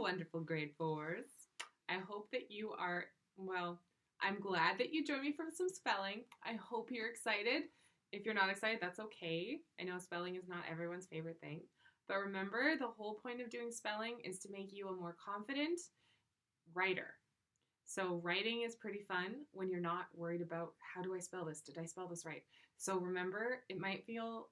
wonderful grade 4s. I hope that you are, well, I'm glad that you joined me for some spelling. I hope you're excited. If you're not excited, that's okay. I know spelling is not everyone's favorite thing. But remember, the whole point of doing spelling is to make you a more confident writer. So writing is pretty fun when you're not worried about, how do I spell this? Did I spell this right? So remember, it might feel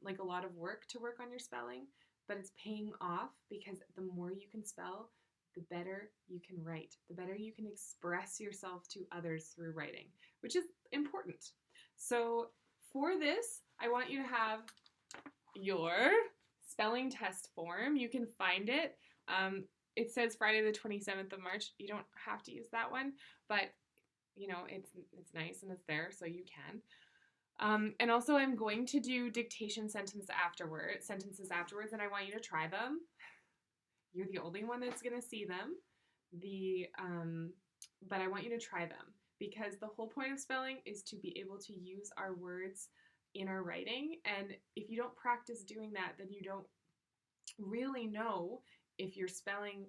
like a lot of work to work on your spelling, but it's paying off because the more you can spell, the better you can write, the better you can express yourself to others through writing, which is important. So for this, I want you to have your spelling test form. You can find it. It says Friday the 27th of March. You don't have to use that one, but you know, it's nice and it's there, so you can. And also I'm going to do dictation sentences afterwards, and I want you to try them. You're the only one that's going to see them. But I want you to try them because the whole point of spelling is to be able to use our words in our writing. And if you don't practice doing that, then you don't really know if your spelling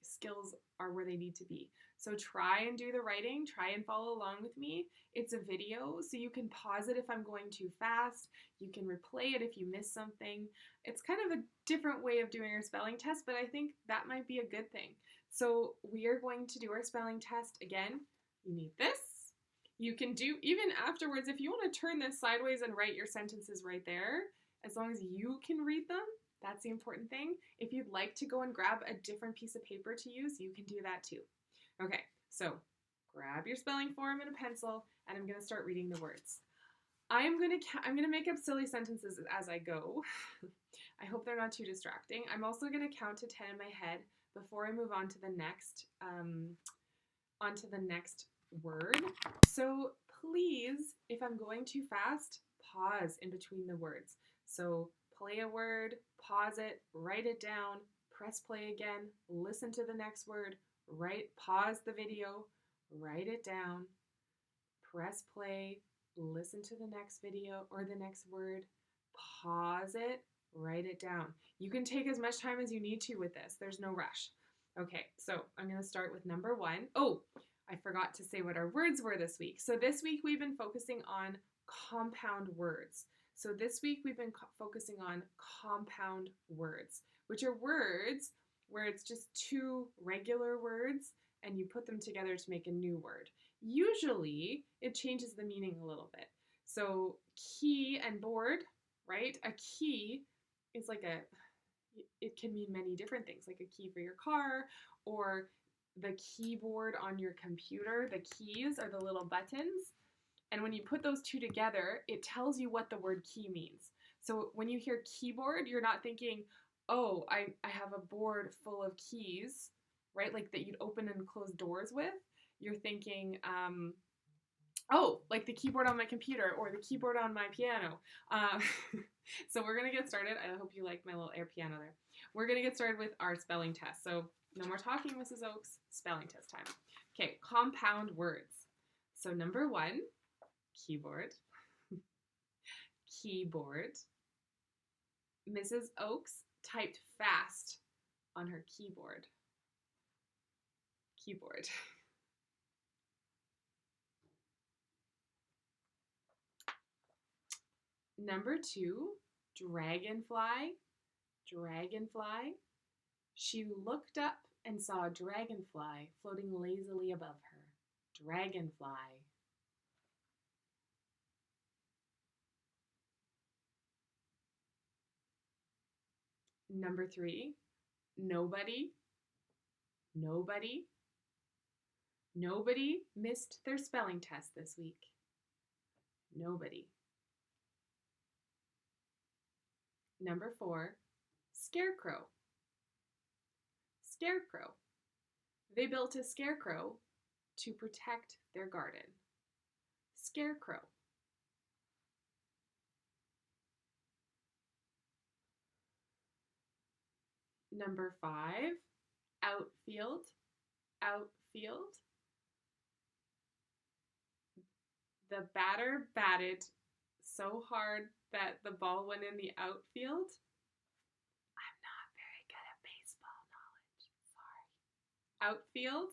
skills are where they need to be. So try and do the writing, try and follow along with me. It's a video, so you can pause it if I'm going too fast. You can replay it if you miss something. It's kind of a different way of doing our spelling test, but I think that might be a good thing. So we are going to do our spelling test again. You need this. You can do, even afterwards, if you want to turn this sideways and write your sentences right there, as long as you can read them, that's the important thing. If you'd like to go and grab a different piece of paper to use, you can do that too. Okay, so grab your spelling form and a pencil, and I'm going to start reading the words. I'm going to make up silly sentences as I go. I hope they're not too distracting. I'm also going to count to 10 in my head before I move on to the next word. So please, if I'm going too fast, pause in between the words. So play a word, pause it, write it down, press play again, listen to the next word, pause the video, write it down, press play, listen to the next video or the next word, pause it, write it down. You can take as much time as you need to with this. There's no rush. Okay, so I'm going to start with number 1. Oh, I forgot to say what our words were this week. So this week we've been focusing on compound words. So this week we've been focusing on compound words, which are words where it's just two regular words and you put them together to make a new word. Usually it changes the meaning a little bit. So key and board, right? A key is it can mean many different things, like a key for your car or the keyboard on your computer. The keys are the little buttons. And when you put those two together, it tells you what the word key means. So when you hear keyboard, you're not thinking, oh, I have a board full of keys, right? Like that you'd open and close doors with. You're thinking, oh, like the keyboard on my computer or the keyboard on my piano. So we're going to get started. I hope you like my little air piano there. We're going to get started with our spelling test. So no more talking, Mrs. Oaks. Spelling test time. Okay, compound words. So number 1, keyboard. Keyboard. Mrs. Oaks typed fast on her keyboard. Keyboard. Number 2, dragonfly. Dragonfly. She looked up and saw a dragonfly floating lazily above her. Dragonfly. Number 3, nobody. Nobody. Nobody missed their spelling test this week. Nobody. Number 4, scarecrow. Scarecrow. They built a scarecrow to protect their garden. Scarecrow. Number 5, outfield. Outfield. The batter batted so hard that the ball went in the outfield. I'm not very good at baseball knowledge. Outfield.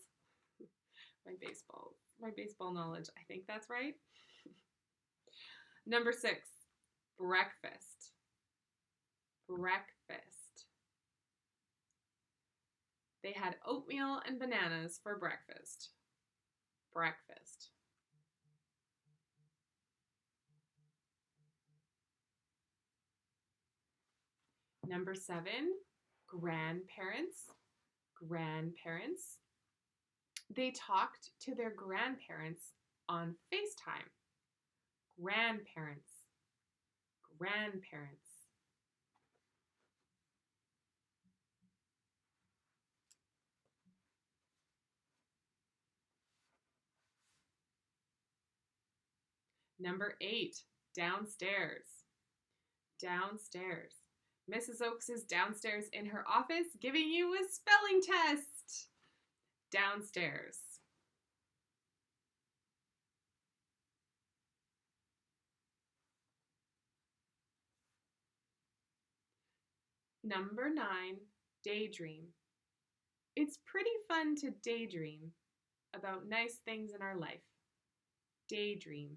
My baseball knowledge. I think that's right. Number 6, breakfast. Breakfast. They had oatmeal and bananas for breakfast. Breakfast. Number 7, grandparents. Grandparents. They talked to their grandparents on FaceTime. Grandparents. Grandparents. Number 8, downstairs. Downstairs. Mrs. Oakes is downstairs in her office giving you a spelling test. Downstairs. Number 9, daydream. It's pretty fun to daydream about nice things in our life. Daydream.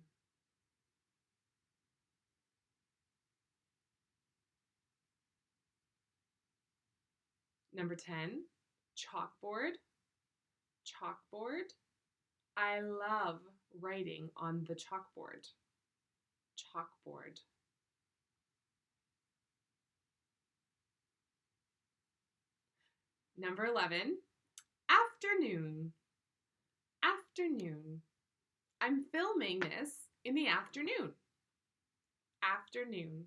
Number 10, chalkboard. Chalkboard. I love writing on the chalkboard. Chalkboard. Number 11, afternoon. Afternoon. I'm filming this in the afternoon. Afternoon.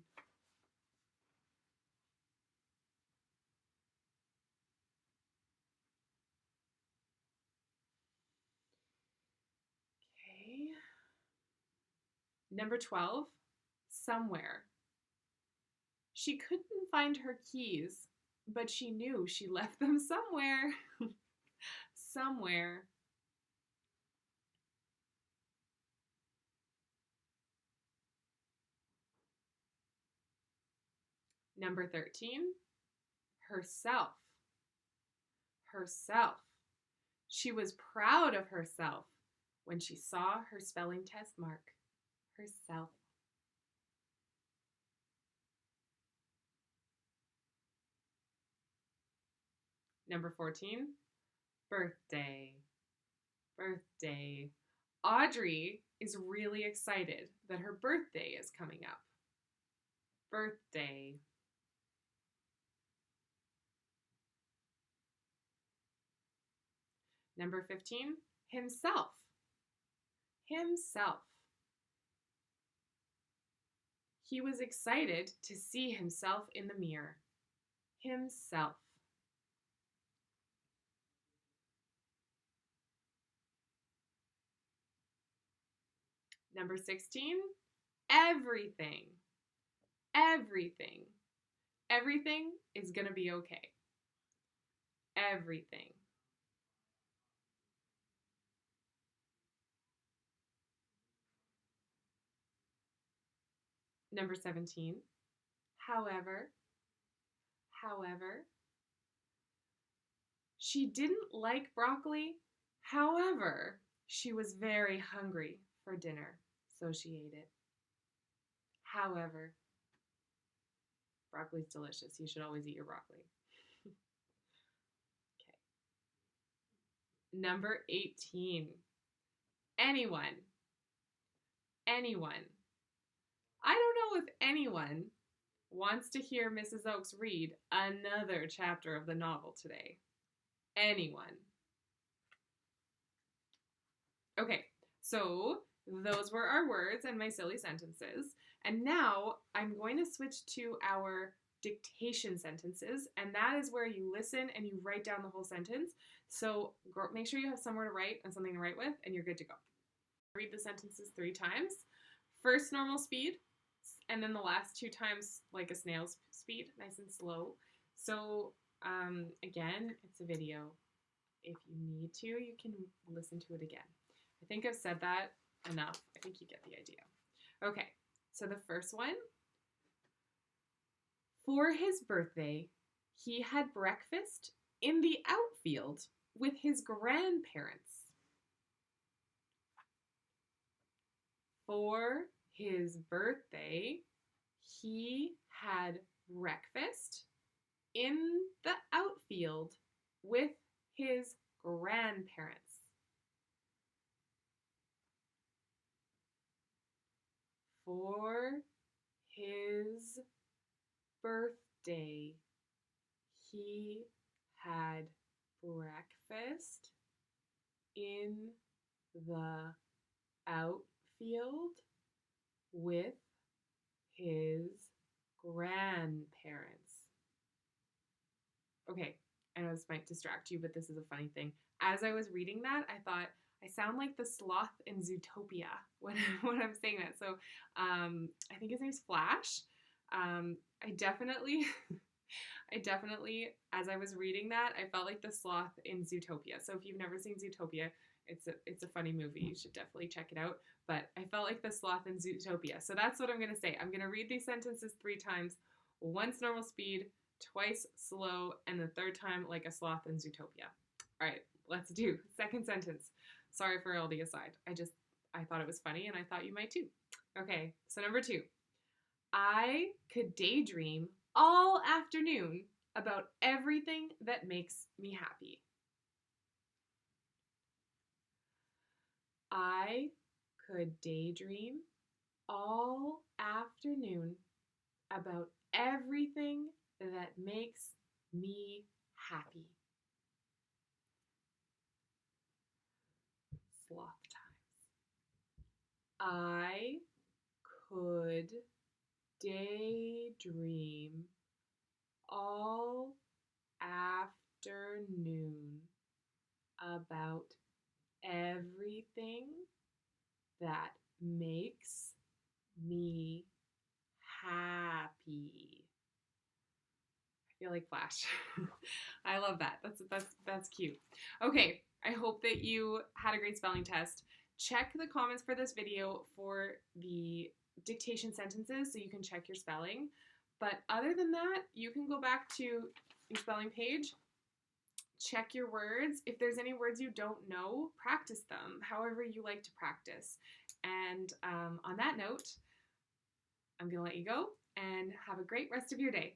Okay. Number 12, somewhere. She couldn't find her keys, but she knew she left them somewhere. Somewhere. Number 13, herself. Herself. She was proud of herself when she saw her spelling test mark. Herself. Number 14, birthday. Birthday. Audrey is really excited that her birthday is coming up. Birthday. Number 15, himself. Himself. He was excited to see himself in the mirror. Himself. Number 16, everything. Everything. Everything is going to be okay. Everything. Number 17, however. However. She didn't like broccoli. However, she was very hungry for dinner, so she ate it. However. Broccoli's delicious. You should always eat your broccoli. Okay. Number 18. Anyone. Anyone. I don't know if anyone wants to hear Mrs. Oakes read another chapter of the novel today. Anyone. Okay, so those were our words and my silly sentences. And now I'm going to switch to our dictation sentences, and that is where you listen and you write down the whole sentence. So make sure you have somewhere to write and something to write with, and you're good to go. Read the sentences 3 times. First normal speed, and then the last 2 times like a snail's speed, nice and slow. So again, it's a video. If you need to, you can listen to it again. I think I've said that enough. I think you get the idea. Okay, so the first one. For his birthday, he had breakfast in the outfield with his grandparents. For his birthday, he had breakfast in the outfield with his grandparents. For his birthday, he had breakfast in the outfield with his grandparents. Okay, I know this might distract you, but this is a funny thing. As I was reading that, I thought I sound like the sloth in Zootopia when I'm saying that. So I think his name's Flash. I definitely, as I was reading that, I felt like the sloth in Zootopia. So if you've never seen Zootopia, it's a funny movie. You should definitely check it out. But I felt like the sloth in Zootopia. So that's what I'm going to say. I'm going to read these sentences 3 times. Once normal speed, twice slow, and the third time like a sloth in Zootopia. All right, let's do second sentence. Sorry for all the aside. I thought it was funny, and I thought you might too. Okay, so number 2. I could daydream all afternoon about everything that makes me happy. I could daydream all afternoon about everything that makes me happy. Sloth times. I could daydream all afternoon about everything that makes me happy. I feel like Flash. I love that. That's cute. Okay, I hope that you had a great spelling test. Check the comments for this video for the dictation sentences so you can check your spelling. But other than that, you can go back to your spelling page, check your words. If there's any words you don't know, practice them however you like to practice. And on that note, I'm going to let you go and have a great rest of your day.